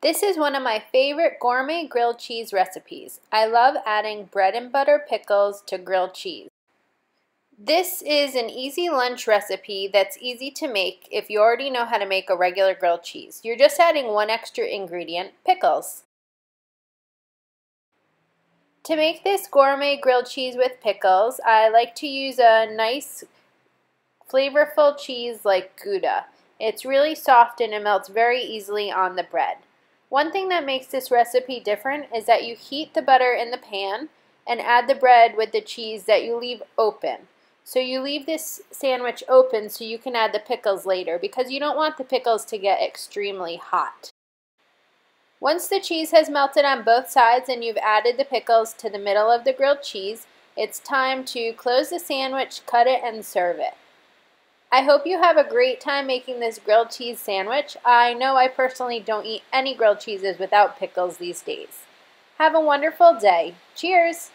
This is one of my favorite gourmet grilled cheese recipes. I love adding bread and butter pickles to grilled cheese. This is an easy lunch recipe that's easy to make if you already know how to make a regular grilled cheese. You're just adding one extra ingredient, pickles. To make this gourmet grilled cheese with pickles, I like to use a nice flavorful cheese like Gouda. It's really soft and it melts very easily on the bread. One thing that makes this recipe different is that you heat the butter in the pan and add the bread with the cheese that you leave open. So you leave this sandwich open so you can add the pickles later because you don't want the pickles to get extremely hot. Once the cheese has melted on both sides and you've added the pickles to the middle of the grilled cheese, it's time to close the sandwich, cut it, and serve it. I hope you have a great time making this grilled cheese sandwich. I know I personally don't eat any grilled cheeses without pickles these days. Have a wonderful day. Cheers!